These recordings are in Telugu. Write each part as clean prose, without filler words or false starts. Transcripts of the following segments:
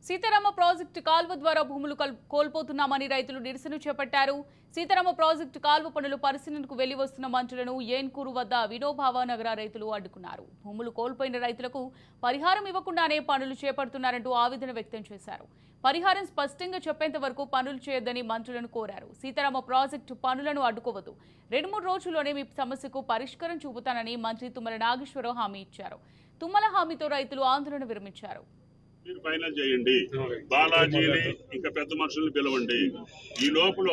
సీతారామ ప్రాజెక్టు కాల్వ ద్వారా భూములు కోల్పోతున్నామని రైతులు నిరసన చేపట్టారు. సీతారామ ప్రాజెక్టు కాల్వ పనులు పరిశీలనకు వెళ్లి వస్తున్న మంత్రులను ఏన్కూరు వద్ద వినోభావ నగర రైతులు అడ్డుకున్నారు. భూములు కోల్పోయిన రైతులకు పరిహారం ఇవ్వకుండానే పనులు చేపడుతున్నారంటూ ఆవేదన వ్యక్తం చేశారు. పరిహారం స్పష్టంగా చెప్పేంత వరకు పనులు చేయొద్దని మంత్రులను కోరారు. సీతారామ ప్రాజెక్టు పనులను అడ్డుకోవద్దు, 2-3 రోజుల్లోనే మీ సమస్యకు పరిష్కారం చూపుతానని మంత్రి తుమ్మల నాగేశ్వరరావు హామీ ఇచ్చారు. తుమ్మల హామీతో రైతులు ఆందోళన విరమించారు. మీరు ఫైనల్ చేయండి, బాలాజీని ఇంకా పెద్ద మనుషుల్ని పిలవండి. ఈ లోపల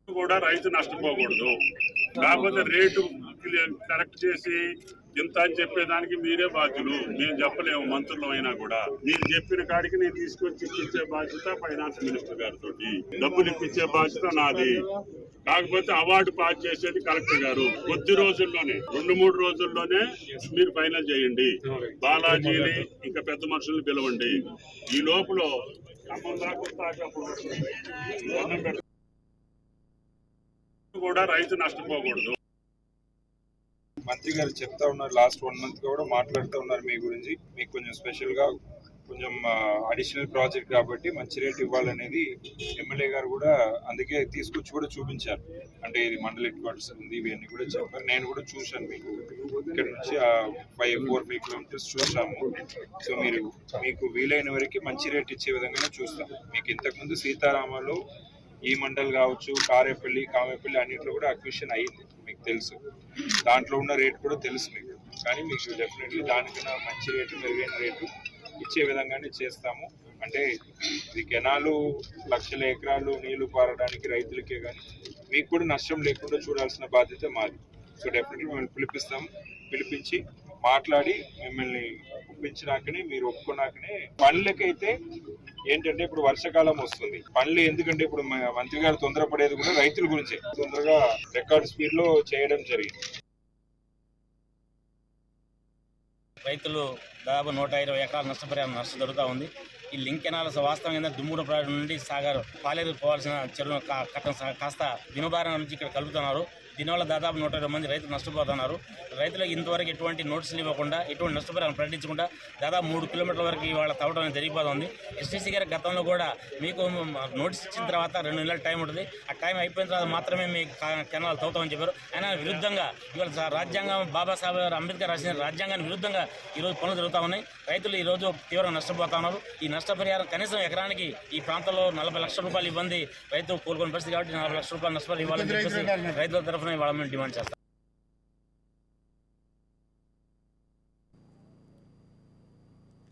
కూడా రైతు నష్టపోకూడదు. కాకపోతే రేటు కరెక్ట్ చేసి ఇంత అని చెప్పేదానికి మీరే బాధ్యులు. మేము చెప్పలేము, మంత్రులు అయినా కూడా. మీరు చెప్పిన కాడికి నేను తీసుకొచ్చి ఇప్పించే బాధ్యత ఫైనాన్స్ మినిస్టర్ గారితో, డబ్బులు ఇప్పించే బాధ్యత నాది. కాకపోతే అవార్డు పాస్ చేసేది కలెక్టర్ గారు. కొద్ది రోజుల్లోనే 2-3 రోజుల్లోనే మీరు ఫైనల్ చేయండి. బాలాజీని ఇంకా పెద్ద మనుషుల్ని పిలవండి. ఈ లోపల కూడా రైతు నష్టపోకూడదు. మంత్రి గారు చెప్తా ఉన్నారు, లాస్ట్ 1 month కూడా మాట్లాడుతూ ఉన్నారు మీ గురించి. మీకు కొంచెం స్పెషల్ గా కొంచెం అడిషనల్ ప్రాజెక్ట్ కాబట్టి మంచి రేట్ ఇవ్వాలనేది ఎమ్మెల్యే గారు కూడా అందుకే తీసుకొచ్చి కూడా చూపించారు. అంటే ఇది మండల హెడ్ క్వార్టర్స్ ఉంది, ఇవన్నీ కూడా చెప్పారు. నేను కూడా చూశాను, మీకు ఇక్కడ నుంచి 4-5 కిలోమీటర్స్ చూసాము. సో మీకు వీలైన వరకు మంచి రేట్ ఇచ్చే విధంగానే చూస్తాం. మీకు ఇంతకుముందు సీతారామలో ఈ మండల్ కావచ్చు, కారేపల్లి, కామేపల్లి అన్నింటిలో కూడా అక్విజిషన్ అయ్యింది, మీకు తెలుసు. దాంట్లో ఉన్న రేట్ కూడా తెలుసు మీకు. కానీ మీకు డెఫినెట్లీ దానికన్నా మంచి రేటు, మెరుగైన రేటు ఇచ్చే విధంగానే చేస్తాము. అంటే ఇది కెనాలు లక్షల ఎకరాలు నీళ్లు పారడానికి రైతులకే కానీ మీకు కూడా నష్టం లేకుండా చూడాల్సిన బాధ్యత మాది. సో డెఫినెట్లీ మిమ్మల్ని పిలిపించి మాట్లాడి మిమ్మల్ని ఒప్పించినాకనే, మీరు ఒప్పుకున్నాకనే పనులకైతే ఏంటంటే ఇప్పుడు వర్షాకాలం వస్తుంది. పనులు ఎందుకంటే ఇప్పుడు మంత్రి గారు తొందరపడేది కూడా రైతుల గురించే. తొందరగా రికార్డ్ స్పీడ్ లో చేయడం జరిగింది. రైతులు దాదాపు 120 ఎకరాల నష్టపరిహారం జరుగుతూ ఉంది. ఈ లింక్ కెనాల్స్ వాస్తవం ఏంటంటే దుమ్మూరు ప్రాజెక్టు నుండి సాగర్ పాలేరు పోవాల్సిన చెరువును కట్టం కాస్త వినుబారం నుంచి ఇక్కడ కలుపుతున్నారు. దీనివల్ల దాదాపు 120 మంది రైతులు నష్టపోతున్నారు. రైతులకు ఇంతవరకు ఎటువంటి నోటీసులు ఇవ్వకుండా, ఎటువంటి నష్టపరిహారం ప్రకటించకుండా దాదాపు 3 కిలోమీటర్ల వరకు ఇవాళ తవ్వడం జరిగిపోతుంది. ఎస్టీసీ గారి గతంలో కూడా మీకు నోటీస్ ఇచ్చిన తర్వాత 2 నెలల టైం ఉంటుంది. ఆ టైం అయిపోయిన తర్వాత మాత్రమే మీ కెనాల్ తవ్వుతామని చెప్పారు. ఆయన విరుద్ధంగా ఇవాళ రాజ్యాంగం, బాబాసాహెబ్ అంబేద్కర్ రాసిన రాజ్యాంగానికి విరుద్ధంగా ఈరోజు పనులు జరుగుతూ ఉన్నాయి. రైతులు ఈరోజు తీవ్రంగా నష్టపోతున్నారు. ఈ నష్టపరిహారం కనీసం ఎకరానికి ఈ ప్రాంతంలో 40 లక్షల రూపాయలు ఇబ్బంది రైతు కోలుకునే పరిస్థితి కాబట్టి 40 లక్షల రూపాయలు నష్టపరిహారం ఇవ్వాలని చెప్పేసి రైతుల తరఫున ఇవ్వాలని డిమాండ్ చేస్తారు.